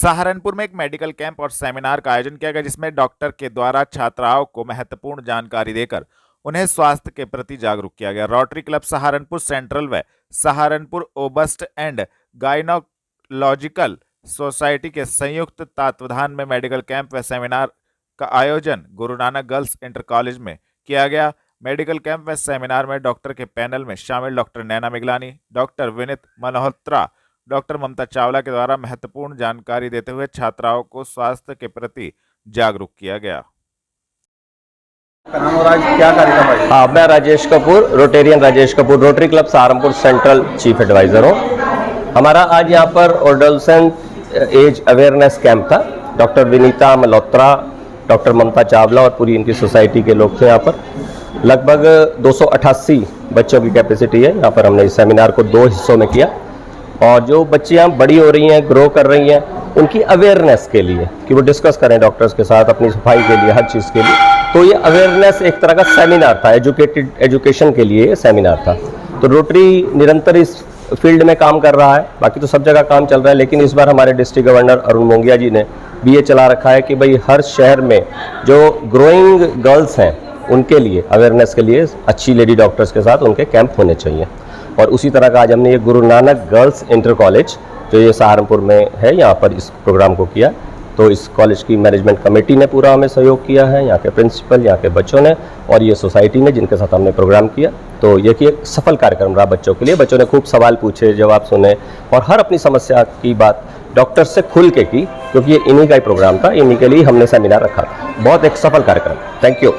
सहारनपुर में एक medical camp और सेमिनार का आयोजन किया गया, जिसमें डॉक्टर के द्वारा छात्राओं को महत्वपूर्ण जानकारी देकर उन्हें स्वास्थ्य के प्रति जागरूक किया गया। रोटरी क्लब सहारनपुर सेंट्रल व सहारनपुर ओबस्ट एंड गायनोलॉजिकल सोसाइटी के संयुक्त तत्वावधान में मेडिकल कैंप व सेमिनार का आयोजन Guru Nanak girls inter college में किया गया। मेडिकल कैंप व सेमिनार में डॉक्टर के पैनल में शामिल डॉक्टर नैना मिगलानी, डॉक्टर विनीत मल्होत्रा, डॉक्टर ममता चावला के द्वारा महत्वपूर्ण जानकारी देते हुए छात्राओं को स्वास्थ्य के प्रति जागरूक किया गया। और आज क्या कार्यक्रम है? हाँ, मैं Rajesh Kapoor, Rotarian Rajesh Kapoor, Rotary club Saharanpur central chief advisor हूँ। हमारा आज यहाँ पर एडोलसेंट एज अवेयरनेस कैंप था। डॉक्टर विनीता मल्होत्रा, डॉक्टर ममता चावला और पूरी इनकी सोसाइटी के लोग थे। यहाँ पर लगभग 288 बच्चों की कैपेसिटी है। यहाँ पर हमने इस सेमिनार को 2 हिस्सों में किया और जो बच्चियाँ बड़ी हो रही हैं, ग्रो कर रही हैं, उनकी अवेयरनेस के लिए कि वो डिस्कस करें डॉक्टर्स के साथ अपनी सफाई के लिए, हर चीज़ के लिए। तो ये अवेयरनेस एक तरह का सेमिनार था, एजुकेशन के लिए ये सेमिनार था। तो रोटरी निरंतर इस फील्ड में काम कर रहा है, बाकी तो सब जगह काम चल रहा है, लेकिन इस बार हमारे डिस्ट्रिक्ट गवर्नर अरुण मोंगिया जी ने भी ये चला रखा है कि भाई हर शहर में जो ग्रोइंग गर्ल्स हैं उनके लिए अवेयरनेस के लिए अच्छी लेडी डॉक्टर्स के साथ उनके कैंप होने चाहिए। और उसी तरह का आज हमने ये Guru Nanak girls inter college जो ये सहारनपुर में है, यहाँ पर इस प्रोग्राम को किया। तो इस कॉलेज की मैनेजमेंट कमेटी ने पूरा हमें सहयोग किया है, यहाँ के प्रिंसिपल, यहाँ के बच्चों ने और ये सोसाइटी ने, जिनके साथ हमने प्रोग्राम किया। तो ये कि एक सफल कार्यक्रम रहा बच्चों के लिए। बच्चों ने खूब सवाल पूछे, जवाब सुने और हर अपनी समस्या की बात डॉक्टर से खुल के की, क्योंकि ये इन्हीं का ही प्रोग्राम था, इन्हीं के लिए हमने सेमिनार रखा था। बहुत एक सफल कार्यक्रम। Thank you.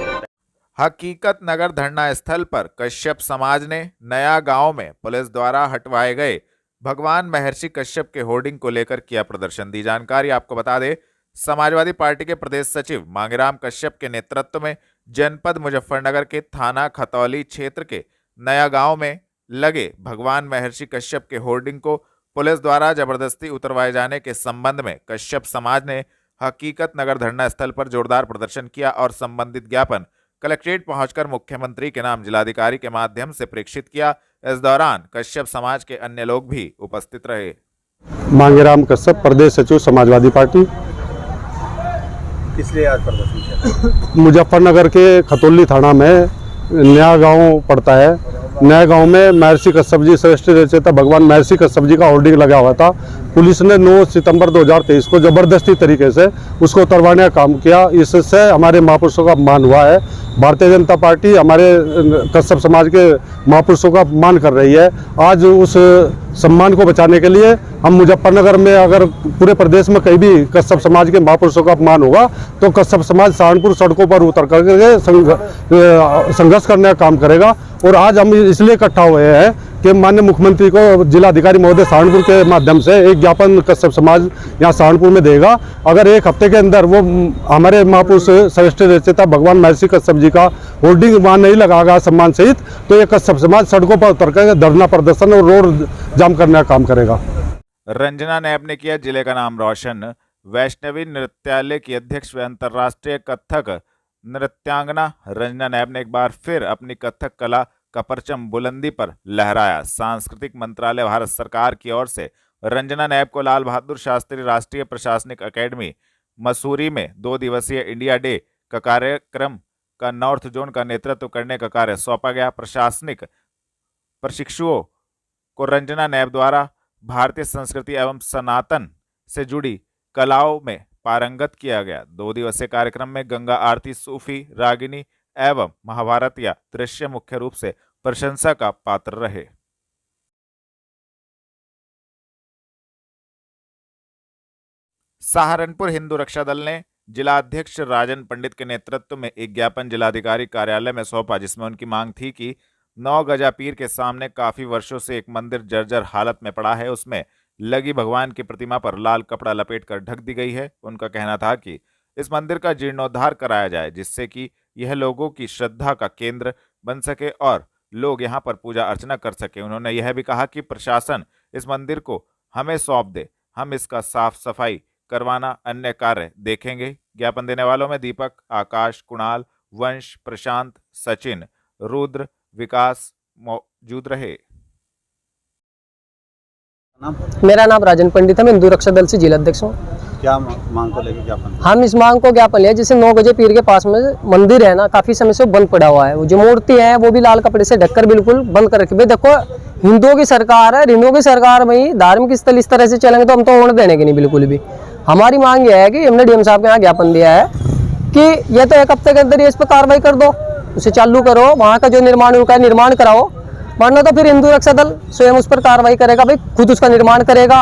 हकीकत नगर धरना स्थल पर कश्यप समाज ने नया गांव में पुलिस द्वारा हटवाए गए भगवान महर्षि कश्यप के होर्डिंग को लेकर किया प्रदर्शन। दी जानकारी आपको बता दें, समाजवादी पार्टी के प्रदेश सचिव मांगेराम कश्यप के नेतृत्व में जनपद मुजफ्फरनगर के थाना खतौली क्षेत्र के नया गांव में लगे भगवान महर्षि कश्यप के होर्डिंग को पुलिस द्वारा जबरदस्ती उतरवाए जाने के संबंध में कश्यप समाज ने हकीकत नगर धरना स्थल पर जोरदार प्रदर्शन किया और संबंधित ज्ञापन कलेक्ट्रेट पहुंचकर मुख्यमंत्री के नाम जिलाधिकारी के माध्यम से प्रेषित किया। इस दौरान कश्यप समाज के अन्य लोग भी उपस्थित रहे। मांगेराम कश्यप, प्रदेश सचिव समाजवादी पार्टी। किस लिए आज प्रदर्शन किया? मुजफ्फरनगर के खतौली थाना में नया गांव पड़ता है। नया गांव में महर्षि कश्यप जी, श्रेष्ठ रचयिता भगवान महर्षि कश्यप जी का होर्डिंग लगा हुआ था। पुलिस ने 9 सितंबर 2023 को जबरदस्ती तरीके से उसको उतरवाने का काम किया। इससे हमारे महापुरुषों का अपमान हुआ है। भारतीय जनता पार्टी हमारे कश्यप समाज के महापुरुषों का अपमान कर रही है। आज उस सम्मान को बचाने के लिए हम मुजफ्फरनगर में, अगर पूरे प्रदेश में कहीं भी कश्यप समाज के महापुरुषों का अपमान होगा तो कश्यप समाज सहारनपुर सड़कों पर उतर करके संघर्ष करने का काम करेगा। और आज हम इसलिए इकट्ठा हुए हैं कि माननीय मुख्यमंत्री को जिलाधिकारी महोदय सहारनपुर के माध्यम से एक ज्ञापन कश्यप समाज यहाँ सहारनपुर में देगा। अगर एक हफ्ते के अंदर वो हमारे महापुरुष श्रेष्ठ रचयिता भगवान महर्षि कश्यप जी का होर्डिंग वहाँ नहीं लगाएगा सम्मान सहित, तो ये कश्यप समाज सड़कों पर उतर कर धरना प्रदर्शन और रोड जाम करने का काम करेगा। रंजना नैब ने किया जिले का नाम रोशन। वैष्णवी नृत्यालय की अध्यक्ष व अंतर्राष्ट्रीय कथक नृत्यांगना रंजना नैब ने एक बार फिर अपनी कथक कला का परचम बुलंदी पर लहराया। सांस्कृतिक मंत्रालय भारत सरकार की ओर से रंजना नैब को लाल बहादुर शास्त्री राष्ट्रीय प्रशासनिक अकेडमी मसूरी में 2 दिवसीय इंडिया डे का कार्यक्रम का नॉर्थ जोन का नेतृत्व करने का कार्य सौंपा गया। प्रशासनिक प्रशिक्षुओं को रंजना नैब द्वारा भारतीय संस्कृति एवं सनातन से जुड़ी कलाओं में पारंगत किया गया। 2 दिवसीय कार्यक्रम में गंगा आरती, सूफी, रागिनी एवं महाभारत या दृश्य मुख्य रूप से प्रशंसा का पात्र रहे। सहारनपुर हिंदू रक्षा दल ने जिलाध्यक्ष राजन पंडित के नेतृत्व में एक ज्ञापन जिलाधिकारी कार्यालय में सौंपा, जिसमें उनकी मांग थी कि 9 गजा पीर के सामने काफी वर्षों से एक मंदिर जर्जर हालत में पड़ा है, उसमें लगी भगवान की प्रतिमा पर लाल कपड़ा लपेटकर ढक दी गई है। उनका कहना था कि इस मंदिर का जीर्णोद्धार कराया जाए, जिससे कि यह लोगों की श्रद्धा का केंद्र बन सके और लोग यहां पर पूजा अर्चना कर सके। उन्होंने यह भी कहा कि प्रशासन इस मंदिर को हमें सौंप दे, हम इसका साफ सफाई करवाना अन्य कार्य देखेंगे। ज्ञापन देने वालों में दीपक, आकाश, कुणाल, वंश, प्रशांत, सचिन, रुद्र, विकास मौजूद रहे। मेरा नाम राजन पंडित है, मैं हिंदू रक्षा दल से जिला अध्यक्ष हूँ। क्या मांग को लेकर ज्ञापन? हम इस मांग को ज्ञापन लिया, जैसे 9 गजे पीर के पास में मंदिर है ना, काफी समय से बंद पड़ा हुआ है। वो जो मूर्ति है वो भी लाल कपड़े से ढककर बिल्कुल बंद कर रखी है। देखो हिंदुओं की सरकार है, हिंदुओं की सरकार में ही धार्मिक स्थल इस तरह से चलेंगे तो हम तो होने देने के नहीं बिल्कुल भी। हमारी मांग यह है कि हमने डीएम साहब के यहाँ ज्ञापन दिया है कि ये तो 1 हफ्ते के अंदर इस पर कार्रवाई कर दो, उसे चालू करो, वहाँ का जो निर्माण उनका निर्माण कराओ, वरना तो फिर हिंदू रक्षा दल स्वयं उस पर कार्रवाई करेगा, भाई खुद उसका निर्माण करेगा।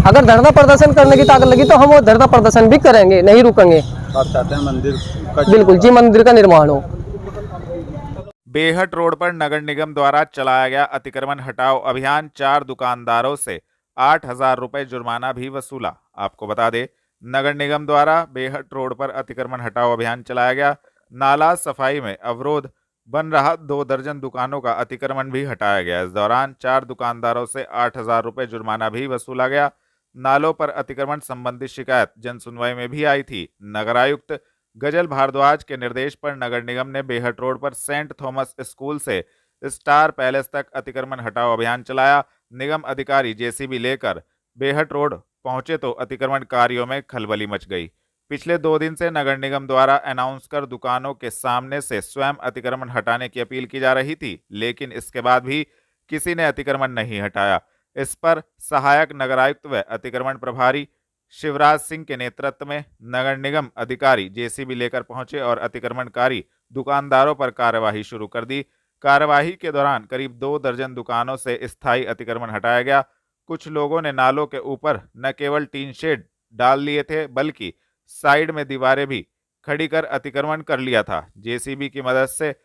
अगर धरना प्रदर्शन करने की ताकत लगी तो हम वो धरना प्रदर्शन भी करेंगे, नहीं रुकेंगे। आप चाहते हैं मंदिर का? बिल्कुल जी, मंदिर का निर्माण हो। बेहट रोड पर नगर निगम द्वारा चलाया गया अतिक्रमण हटाओ अभियान, 4 दुकानदारों से 8,000 रुपए जुर्माना भी वसूला। आपको बता दें, नगर निगम द्वारा बेहट रोड पर अतिक्रमण हटाओ अभियान चलाया गया। नाला सफाई में अवरोध बन रहा 2 दर्जन दुकानों का अतिक्रमण भी हटाया गया। इस दौरान 4 दुकानदारों से 8,000 रुपए जुर्माना भी वसूला गया। नालों पर अतिक्रमण संबंधी शिकायत जन सुनवाई में भी आई थी। नगर आयुक्त गजल भारद्वाज के निर्देश पर नगर निगम ने बेहट रोड पर सेंट थॉमस स्कूल से स्टार पैलेस तक अतिक्रमण हटाओ अभियान चलाया। निगम अधिकारी जेसीबी लेकर बेहट रोड पहुंचे तो अतिक्रमण कार्यों में खलबली मच गई। पिछले 2 दिन से नगर निगम द्वारा अनाउंस कर दुकानों के सामने से स्वयं अतिक्रमण हटाने की अपील की जा रही थी, लेकिन इसके बाद भी किसी ने अतिक्रमण नहीं हटाया। इस पर सहायक नगर आयुक्त व अतिक्रमण प्रभारी शिवराज सिंह के नेतृत्व में नगर निगम अधिकारी जेसीबी लेकर पहुंचे और अतिक्रमणकारी दुकानदारों पर कार्यवाही शुरू कर दी। कार्यवाही के दौरान करीब 2 दर्जन दुकानों से स्थायी अतिक्रमण हटाया गया। कुछ लोगों ने नालों के ऊपर न केवल टीन शेड डाल लिए थे, बल्कि साइड में दीवारें भी खड़ी कर अतिक्रमण कर लिया था। जेसीबी की मदद से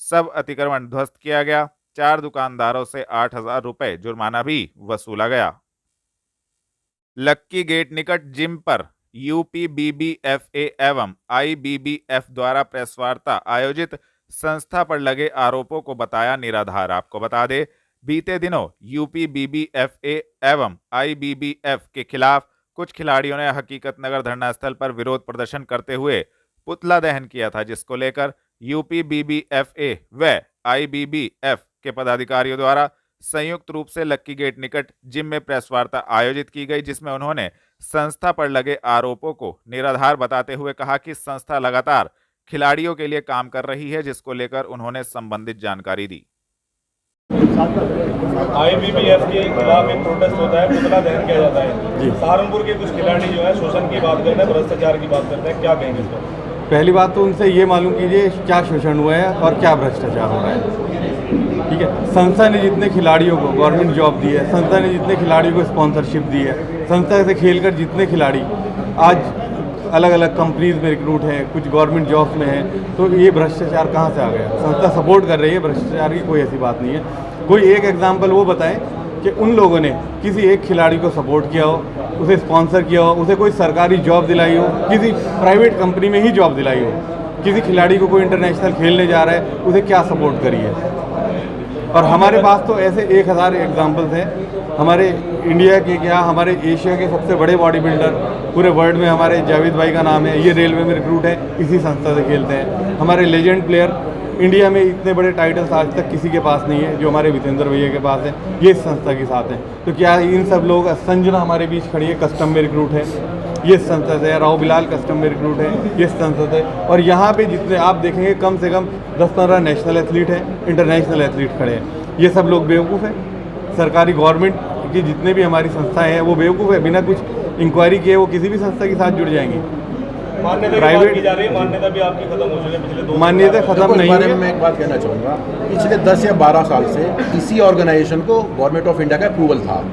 सब अतिक्रमण ध्वस्त किया गया। 4 दुकानदारों से 8,000 रुपए जुर्माना भी वसूला गया। लक्की गेट निकट जिम पर यूपीबीबीएफए एवं आईबीबीएफ द्वारा प्रेस वार्ता आयोजित संस्था पर लगे आरोपों को बताया निराधार। आपको बता दें, बीते दिनों यूपीबीबीएफए एवं आईबीबीएफ के खिलाफ कुछ खिलाड़ियों ने हकीकत नगर धरना स्थल पर विरोध प्रदर्शन करते हुए पुतला दहन किया था, जिसको लेकर यूपीबीबीएफए व आईबीबीएफ के पदाधिकारियों द्वारा संयुक्त रूप से लक्की गेट निकट जिम में प्रेस वार्ता आयोजित की गई, जिसमें उन्होंने संस्था पर लगे आरोपों को निराधार बताते हुए कहा कि संस्था लगातार खिलाड़ियों के लिए काम कर रही है, जिसको लेकर उन्होंने संबंधित जानकारी दी। आईबीबीएफ के खिलाफ एक प्रोटेस्ट होता है, पुतला दहन किया जाता है। सहारनपुर के कुछ खिलाड़ी जो है शोषण की बात करते हैं, भ्रष्टाचार की बात करते हैं, क्या कहेंगे इस पर? पहली बात तो उनसे ये मालूम कीजिए क्या शोषण हुआ है और क्या भ्रष्टाचार हो रहा है। ठीक है, संस्था ने जितने खिलाड़ियों को गवर्नमेंट जॉब दी है, संस्था ने जितने खिलाड़ियों को स्पॉन्सरशिप दी है, संस्था से खेलकर जितने खिलाड़ी आज अलग अलग कंपनीज में रिक्रूट हैं, कुछ गवर्नमेंट जॉब्स में हैं, तो ये भ्रष्टाचार कहाँ से आ गया? संस्था सपोर्ट कर रही है, भ्रष्टाचार की कोई ऐसी बात नहीं है। कोई एक एग्जाम्पल वो बताएं कि उन लोगों ने किसी एक खिलाड़ी को सपोर्ट किया हो, उसे स्पॉन्सर किया हो, उसे कोई सरकारी जॉब दिलाई हो, किसी प्राइवेट कंपनी में ही जॉब दिलाई हो, किसी खिलाड़ी को कोई इंटरनेशनल खेलने जा रहा है उसे क्या सपोर्ट करी है। और हमारे पास तो ऐसे 1000 एग्जाम्पल्स हैं। हमारे इंडिया के क्या, हमारे एशिया के सबसे बड़े बॉडी बिल्डर पूरे वर्ल्ड में हमारे जावेद भाई का नाम है, ये रेलवे में रिक्रूट है, इसी संस्था से खेलते हैं। हमारे लेजेंड प्लेयर इंडिया में इतने बड़े टाइटल्स आज तक किसी के पास नहीं है जो हमारे विजेंद्र भैया के पास है, ये इस संस्था के साथ हैं। तो क्या इन सब लोग, संजना हमारे बीच खड़ी है, कस्टम में रिक्रूट है, ये संस्था से, राव बिलाल कस्टम में रिक्रूट है, ये संस्था से। और यहाँ पे जितने आप देखेंगे कम से कम 10-15 नेशनल एथलीट हैं, इंटरनेशनल एथलीट खड़े हैं। ये सब लोग बेवकूफ़ हैं। सरकारी गवर्नमेंट की जितने भी हमारी संस्थाएं हैं वो बेवकूफ़ है, बिना कुछ इंक्वायरी किए वो किसी भी संस्था के साथ जुड़ जाएंगी। प्राइवेट मान्यता भी आपकी खत्म हो चुकी है पिछले 2 मान्यता खत्म नहीं है। मैं एक बात कहना चाहूँगा, पिछले 10 या 12 साल से इसी ऑर्गेनाइजेशन को गवर्नमेंट ऑफ इंडिया का अप्रूवल था।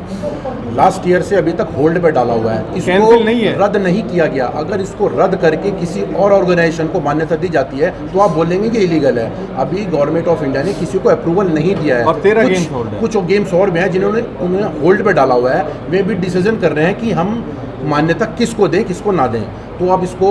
लास्ट ईयर से अभी तक होल्ड पे डाला हुआ है, इसको नहीं है, रद्द नहीं किया गया। अगर इसको रद्द करके किसी और ऑर्गेनाइजेशन को मान्यता दी जाती है तो आप बोलेंगे कि इलीगल है। अभी गवर्नमेंट ऑफ इंडिया ने किसी को अप्रूवल नहीं दिया है। और 13 गेम्स होल्ड है। कुछ गेम्स और भी हैं जिन्होंने उन्हें होल्ड पे डाला हुआ है। वे भी डिसीजन कर रहे हैं कि हम मान्यता किसको दें किसको ना दें। तो आप इसको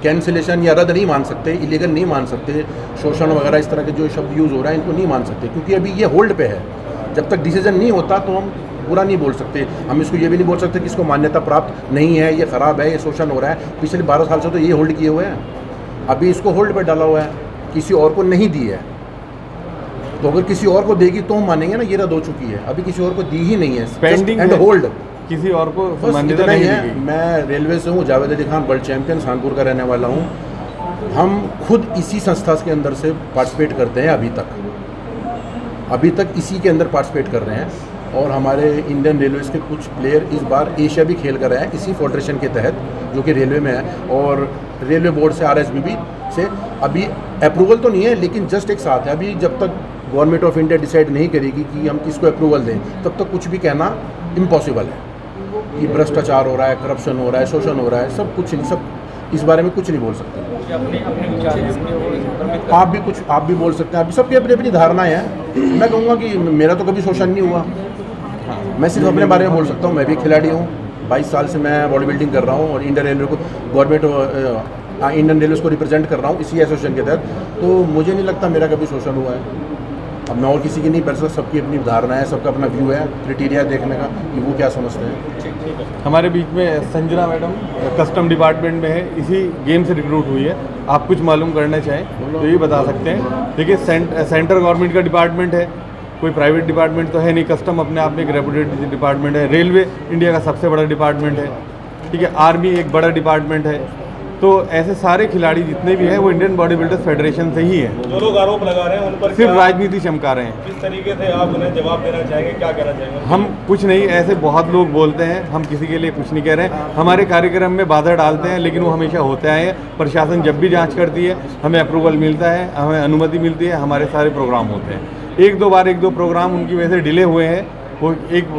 कैंसिलेशन या रद्द नहीं मान सकते, इलीगल नहीं मान सकते, शोषण वगैरह इस तरह के जो शब्द यूज़ हो रहा है इनको नहीं मान सकते, क्योंकि अभी ये होल्ड पे है। जब तक डिसीजन नहीं होता तो हम पूरा नहीं बोल सकते। हम इसको ये भी नहीं बोल सकते कि इसको मान्यता प्राप्त नहीं है, ये ख़राब है, ये शोषण हो रहा है। पिछले 12 साल से तो ये होल्ड किए हुए हैं, अभी इसको होल्ड पे डाला हुआ है, किसी और को नहीं दी है। तो अगर किसी और को देगी तो हम मानेंगे ना ये रद्द हो चुकी है। अभी किसी और को दी ही नहीं है, पेंडिंग एंड होल्ड किसी और को बस मान्यता इतना ही नहीं दी है। गई। मैं रेलवे से हूँ, जावेद अली खान, वर्ल्ड चैंपियन, कानपुर का रहने वाला हूँ। हम खुद इसी संस्था के अंदर से पार्टिसिपेट करते हैं अभी तक इसी के अंदर पार्टिसिपेट कर रहे हैं। और हमारे इंडियन रेलवेज़ के कुछ प्लेयर इस बार एशिया भी खेल कर रहे हैं इसी फेडरेशन के तहत, जो कि रेलवे में है। और रेलवे बोर्ड से RSBB से अभी अप्रूवल तो नहीं है, लेकिन जस्ट एक साथ है। अभी जब तक गवर्नमेंट ऑफ इंडिया डिसाइड नहीं करेगी कि हम किसको अप्रूवल दें, तब तक कुछ भी कहना इम्पॉसिबल है कि भ्रष्टाचार हो रहा है, करप्शन हो रहा है, शोषण हो रहा है, सब कुछ नहीं, सब इस बारे में कुछ नहीं बोल सकते। आप भी बोल सकते हैं, अभी सबकी अपनी अपनी धारणाएं हैं। मैं कहूँगा कि मेरा तो कभी शोषण नहीं हुआ। मैं सिर्फ अपने बारे में बोल सकता हूँ। मैं भी एक खिलाड़ी हूँ, 22 साल से मैं बॉडी बिल्डिंग कर रहा हूँ और इंडियन रेलवे को इंडियन रेलवे को रिप्रेजेंट कर रहा हूँ इसी एसोसिएशन के तहत। तो मुझे नहीं लगता मेरा कभी शोषण हुआ है। अब मैं और किसी की नहीं कर सकता, सबकी अपनी धारणा है, सबका अपना व्यू है, क्राइटेरिया देखने का कि वो क्या समझते हैं। हमारे बीच में संजना मैडम कस्टम डिपार्टमेंट में है, इसी गेम से रिक्रूट हुई है। आप कुछ मालूम करना चाहें तो ये बता सकते हैं। देखिए सेंट्रल गवर्नमेंट का डिपार्टमेंट है, कोई प्राइवेट डिपार्टमेंट तो है नहीं। कस्टम अपने आप में एक रेपुटेड डिपार्टमेंट है। रेलवे इंडिया का सबसे बड़ा डिपार्टमेंट है, ठीक है। आर्मी एक बड़ा डिपार्टमेंट है। तो ऐसे सारे खिलाड़ी जितने भी हैं वो इंडियन बॉडी बिल्डर्स फेडरेशन से ही हैं। जो लोग आरोप लगा रहे हैं उन पर सिर्फ राजनीति चमका रहे हैं। किस तरीके से आप उन्हें जवाब देना चाहेंगे, क्या कहना चाहेंगे? हम कुछ नहीं, ऐसे बहुत लोग बोलते हैं, हम किसी के लिए कुछ नहीं कह रहे हैं। हमारे कार्यक्रम में बाधा डालते हैं, लेकिन वो हमेशा होता है। प्रशासन जब भी जांच करती है, हमें अप्रूवल मिलता है, हमें अनुमति मिलती है, हमारे सारे प्रोग्राम होते हैं। एक दो प्रोग्राम उनकी वजह से डिले हुए हैं। वो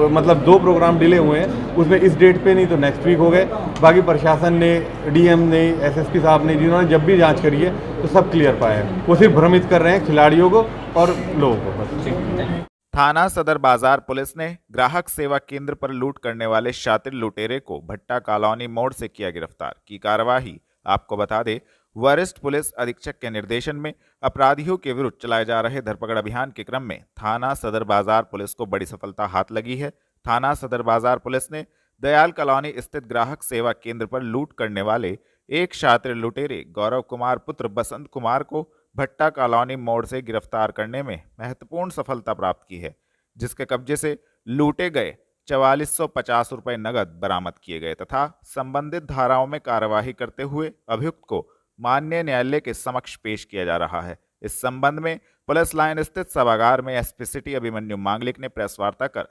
मतलब 2 प्रोग्राम डिले हुए हैं, उसमें इस डेट पे नहीं तो नेक्स्ट वीक हो गए। बाकी प्रशासन ने, DM ने, SSP साहब ने, जिन्होंने जब भी जांच करी है तो सब क्लियर पाया है। वो सिर्फ भ्रमित कर रहे हैं खिलाड़ियों को और लोगों को बस। थाना सदर बाजार पुलिस ने ग्राहक सेवा केंद्र पर लूट करने वाले शातिर लुटेरे को भट्टा कॉलोनी मोड़ से किया गिरफ्तार। की कार्यवाही आपको बता दे, वरिष्ठ पुलिस अधीक्षक के निर्देशन में अपराधियों के विरुद्ध चलाए जा रहे धरपकड़ अभियान के क्रम में थाना सदर बाजार पुलिस को बड़ी सफलता हाथ लगी है। थाना सदर बाजार पुलिस ने दयाल कॉलोनी स्थित ग्राहक सेवा केंद्र पर लूट करने वाले एक शातिर लुटेरे गौरव कुमार पुत्र बसंत कुमार को भट्टा कॉलोनी मोड़ से गिरफ्तार करने में महत्वपूर्ण सफलता प्राप्त की है, जिसके कब्जे से लूटे गए 4450 रुपये नगद बरामद किए गए तथा संबंधित धाराओं में कार्यवाही करते हुए अभियुक्त को माननीय न्यायालय के समक्ष पेश किया जा रहा है। इस संबंध में पुलिस लाइन स्थित सभागार में SP सिटी अभिमन्यु मांगलिक ने प्रेस वार्ता कर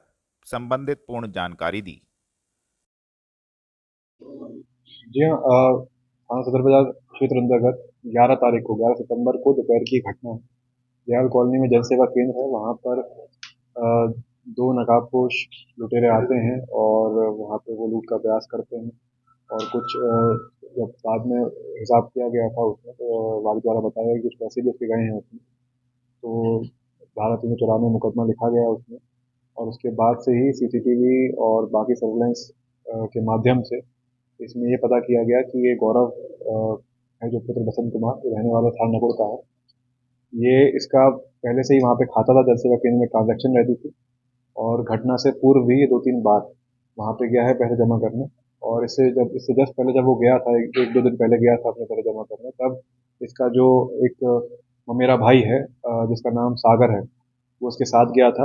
संबंधित पूर्ण जानकारी दी। जी हाँ, थाना सदर बाजार क्षेत्र अंतर्गत 11 सितंबर को दोपहर की घटना है। दयाल कॉलोनी में जनसेवा केंद्र है, वहाँ पर 2 नकाबपोश लुटेरे आते हैं और वहाँ पे वो लूट का प्रयास करते हैं। और कुछ जब बाद में हिसाब किया गया था उसमें, तो वालिद द्वारा बताया कि कुछ पैसे भी उसके गए हैं उसमें। तो धारा 394 मुकदमा लिखा गया उसमें। और उसके बाद से ही CCTV और बाकी सर्विलेंस के माध्यम से इसमें ये पता किया गया कि ये गौरव है जो पुत्र बसंत कुमार, ये रहने वाला थाना नगर का है। ये इसका पहले से ही वहाँ पे खाता था, जनसेवा केंद्र में ट्रांजैक्शन रहती थी। और घटना से पूर्व भी 2-3 बार वहाँ पे गया है पैसे जमा करने। और इससे जस्ट पहले जब वो गया था, 1-2 दिन पहले गया था अपने पैसे जमा करने, तब इसका जो एक मेरा भाई है जिसका नाम सागर है, वो उसके साथ गया था।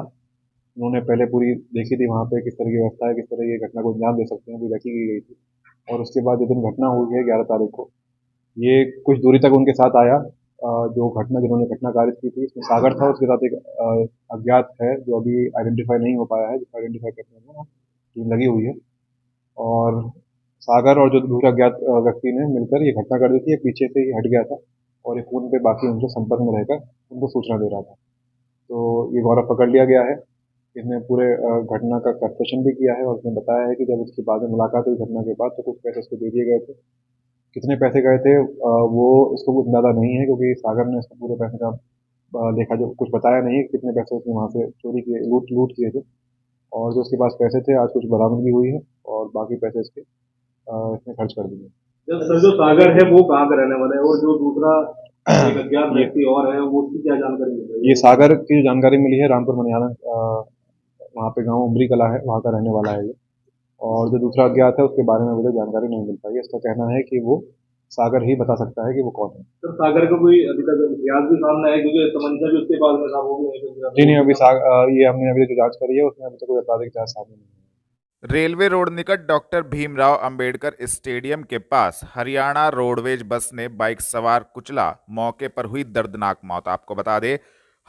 उन्होंने पहले पूरी देखी थी वहाँ पे किस तरह की व्यवस्था है, किस तरह ये घटना को अंजाम दे सकते हैं, वो देखी गई थी। और उसके बाद जिस दिन घटना हुई है 11 तारीख को, ये कुछ दूरी तक उनके साथ आया। जिन्होंने घटना कारित की थी, इसमें सागर था, उसके साथ एक अज्ञात है जो अभी आइडेंटिफाई नहीं हो पाया है, जिसको आइडेंटिफाई करने में टीम लगी हुई है। और सागर और जो दूसरा अज्ञात व्यक्ति ने मिलकर ये घटना कर दी थी। ये पीछे से ही हट गया था और ये फ़ोन पे बाकी उनसे संपर्क में रहकर उनको सूचना दे रहा था। तो ये गौरव पकड़ लिया गया है। इसने पूरे घटना का कन्फेशन भी किया है और उसने बताया है कि जब उसके बाद में मुलाकात हुई घटना के बाद, तो कुछ पैसे उसको दे दिए गए थे। कितने पैसे गए थे वो इसको कुछ अंदाज़ा नहीं है, क्योंकि सागर ने इसको पूरे पैसे का लेखा जो कुछ बताया नहीं है कितने पैसे उसने वहाँ से चोरी किए, लूट किए थे। और जो उसके पास पैसे थे, आज कुछ बरामदगी हुई है और बाकी पैसे इसने खर्च कर दिए। सर, जो सागर है वो कहाँ का रहने वाला है और जो दूसरा एक अज्ञात व्यक्ति और है वो उसकी क्या जानकारी मिल रही है? ये सागर की जो जानकारी मिली है, रामपुर मनियाना वहाँ पे गाँव उमरी कला है, वहाँ का रहने वाला है ये। और जो दूसरा अज्ञात है उसके बारे में मुझे जानकारी नहीं मिल पाई है। इसका कहना है कि वो सागर ही बता सकता है कि वो कौन है। सर, सागर का कोई अभी तक इतिहास भी सामने है, क्योंकि तमंचा भी उसके पास में था, वो भी जी नहीं, अभी ये हमने अभी जो जांच करी है उसमें अभी तक कोई आपराधिक इतिहास सामने नहीं है। रेलवे रोड निकट डॉक्टर भीमराव अंबेडकर स्टेडियम के पास हरियाणा रोडवेज बस ने बाइक सवार कुचला, मौके पर हुई दर्दनाक मौत। आपको बता दें,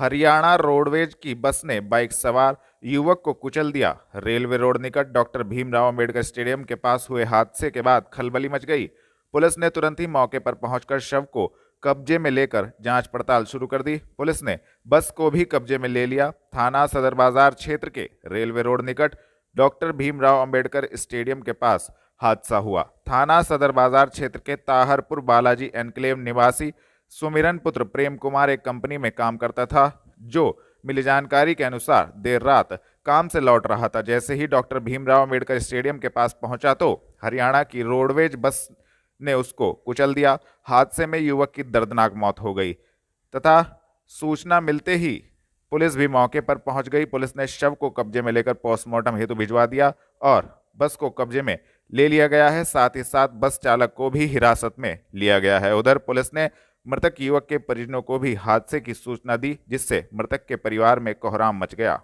हरियाणा रोडवेज की बस ने बाइक सवार युवक को कुचल दिया। रेलवे रोड निकट डॉक्टर भीमराव अंबेडकर स्टेडियम के पास हुए हादसे के बाद खलबली मच गई। पुलिस ने तुरंत ही मौके पर पहुंचकर शव को कब्जे में लेकर जांच पड़ताल शुरू कर दी। पुलिस ने बस को भी कब्जे में ले लिया। थाना सदर बाजार क्षेत्र के रेलवे रोड निकट डॉक्टर भीमराव अंबेडकर स्टेडियम के पास हादसा हुआ। थाना सदर बाजार क्षेत्र के ताहरपुर बालाजी एनक्लेव निवासी सुमिरन पुत्र प्रेम कुमार एक कंपनी में काम करता था, जो मिली जानकारी के अनुसार देर रात काम से लौट रहा था। जैसे ही डॉक्टर भीमराव अंबेडकर स्टेडियम के पास पहुंचा तो हरियाणा की रोडवेज बस ने उसको कुचल दिया। हादसे में युवक की दर्दनाक मौत हो गई तथा सूचना मिलते ही पुलिस भी मौके पर पहुंच गई। पुलिस ने शव को कब्जे में लेकर पोस्टमार्टम हेतु भिजवा दिया और बस को कब्जे में ले लिया गया है। साथ ही साथ बस चालक को भी हिरासत में लिया गया है। उधर पुलिस ने मृतक युवक के परिजनों को भी हादसे की सूचना दी, जिससे मृतक के परिवार में कोहराम मच गया।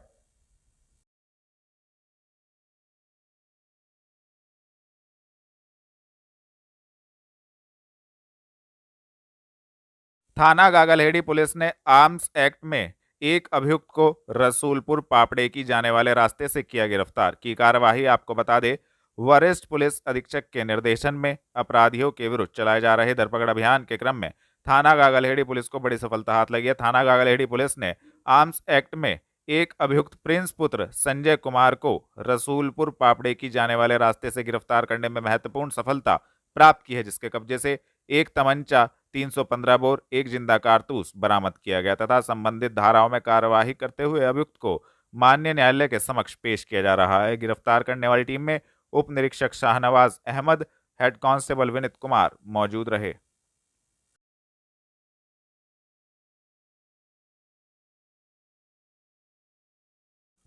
थाना गागलहेड़ी पुलिस ने आर्म्स एक्ट में एक अभियुक्त को रसूलपुर पापड़े की जाने वाले रास्ते से किया गिरफ्तार। की कार्यवाही आपको बता दें, वरिष्ठ पुलिस अधीक्षक के निर्देशन में अपराधियों के विरुद्ध चलाए जा रहे धरपकड़ अभियान के क्रम में थाना गागलहेड़ी पुलिस को बड़ी सफलता हाथ लगी है। थाना गागलहेड़ी पुलिस ने आर्म्स एक्ट में एक अभियुक्त प्रिंस पुत्र संजय कुमार को रसूलपुर पापड़े की जाने वाले रास्ते से गिरफ्तार करने में महत्वपूर्ण सफलता प्राप्त की है, जिसके कब्जे से एक तमंचा, 315 बोर, एक जिंदा कारतूस बरामद किया गया तथा संबंधित धाराओं में कार्यवाही करते हुए अभियुक्त को माननीय न्यायालय के समक्ष पेश किया जा रहा है। गिरफ्तार करने वाली टीम में उप निरीक्षक शाहनवाज अहमद, हेड कांस्टेबल विनीत कुमार मौजूद रहे।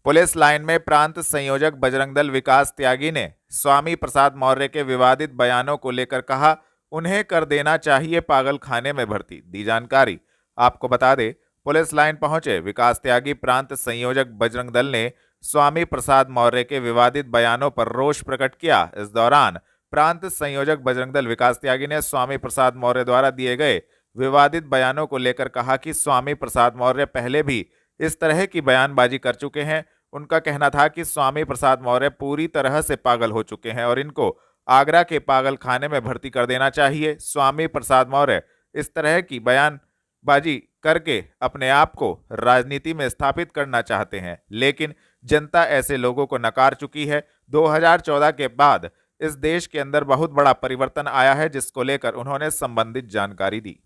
पुलिस लाइन में प्रांत संयोजक बजरंग दल विकास त्यागी ने स्वामी प्रसाद मौर्य के विवादित बयानों को लेकर कहा, उन्हें कर देना चाहिए पागल खाने में भर्ती। दी जानकारी आपको बता दें, पुलिस लाइन पहुंचे विकास त्यागी प्रांत संयोजक बजरंग दल ने स्वामी प्रसाद मौर्य के विवादित बयानों पर रोष प्रकट किया। इस दौरान प्रांत संयोजक बजरंग दल विकास त्यागी ने स्वामी प्रसाद मौर्य द्वारा दिए गए विवादित बयानों को लेकर कहा कि स्वामी प्रसाद मौर्य पहले भी इस तरह की बयानबाजी कर चुके हैं। उनका कहना था कि स्वामी प्रसाद मौर्य पूरी तरह से पागल हो चुके हैं और इनको आगरा के पागल खाने में भर्ती कर देना चाहिए। स्वामी प्रसाद मौर्य इस तरह की बयानबाजी करके अपने आप को राजनीति में स्थापित करना चाहते हैं, लेकिन जनता ऐसे लोगों को नकार चुकी है। 2014 के बाद इस देश के अंदर बहुत बड़ा परिवर्तन आया है, जिसको लेकर उन्होंने संबंधित जानकारी दी।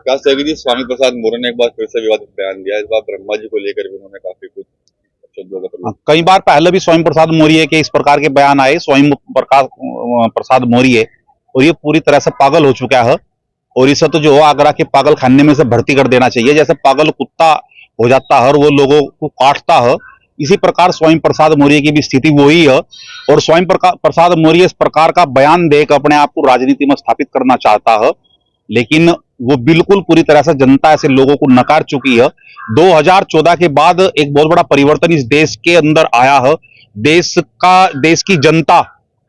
स्वामी प्रसाद मौर्य ने एक बार फिर से विवादित बयान दिया। इस बार ब्रह्मा जी को लेकर भी उन्होंने काफी कुछ कई बार पहले भी स्वामी प्रसाद मौर्य के इस प्रकार के बयान आए। स्वामी प्रसाद मौर्य और ये पूरी तरह से पागल हो चुका है और इसे तो जो आगरा के पागल खाने में से भर्ती कर देना चाहिए। जैसे पागल कुत्ता हो जाता है और वो लोगों को काटता है, इसी प्रकार स्वामी प्रसाद मौर्य की भी स्थिति वही है। और स्वामी प्रसाद मौर्य इस प्रकार का बयान देकर अपने आप को राजनीति में स्थापित करना चाहता है, लेकिन वो बिल्कुल पूरी तरह से जनता ऐसे लोगों को नकार चुकी है। 2014 के बाद एक बहुत बड़ा परिवर्तन इस देश के अंदर आया है। देश की जनता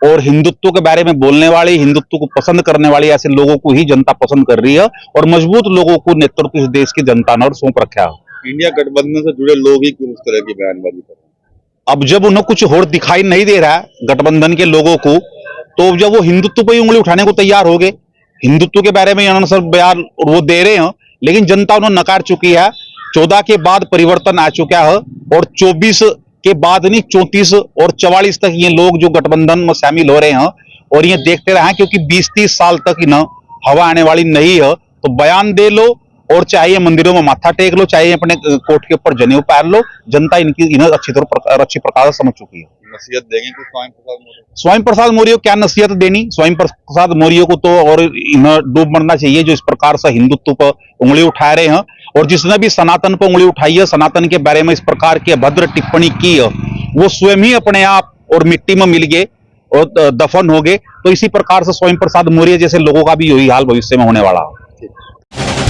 और हिंदुत्व के बारे में बोलने वाले, हिंदुत्व को पसंद करने वाले ऐसे लोगों को ही जनता पसंद कर रही है और मजबूत लोगों को नेतृत्व इस देश की जनता ने सौंप रखा है। इंडिया गठबंधन से जुड़े लोग ही क्यों इस तरह की बयानबाजी कर रहे हैं? अब जब उन्हें कुछ और दिखाई नहीं दे रहा है गठबंधन के लोगों को, तो जब वो हिंदुत्व पर ही उंगली उठाने को तैयार हो गए, हिंदुत्व के बारे में सर बयान वो दे रहे हैं, लेकिन जनता उन्हें नकार चुकी है। 14 के बाद परिवर्तन आ चुका है और 24 के बाद नहीं 34 और 44 तक ये लोग जो गठबंधन में शामिल हो रहे हैं और ये देखते रहे, क्योंकि 20-30 साल तक इन्हें हवा आने वाली नहीं है। तो बयान दे लो और चाहे मंदिरों में माथा टेक लो, चाहे अपने कोर्ट के ऊपर जनेऊ पहन लो, जनता इन्हें अच्छी प्रकार से समझ चुकी है। नसीहत देंगे कि स्वामी प्रसाद मौर्य को क्या नसीहत देनी? स्वामी प्रसाद मौर्य को तो और इन्हें डूब मरना चाहिए जो इस प्रकार से हिंदुत्व पर उंगली उठा रहे हैं। और जिसने भी सनातन पर उंगली उठाई है, सनातन के बारे में इस प्रकार की अभद्र टिप्पणी की है, वो स्वयं ही अपने आप और मिट्टी में मिल गए और दफन हो गए। तो इसी प्रकार से स्वामी प्रसाद मौर्य जैसे लोगों का भी यही हाल भविष्य में होने वाला है।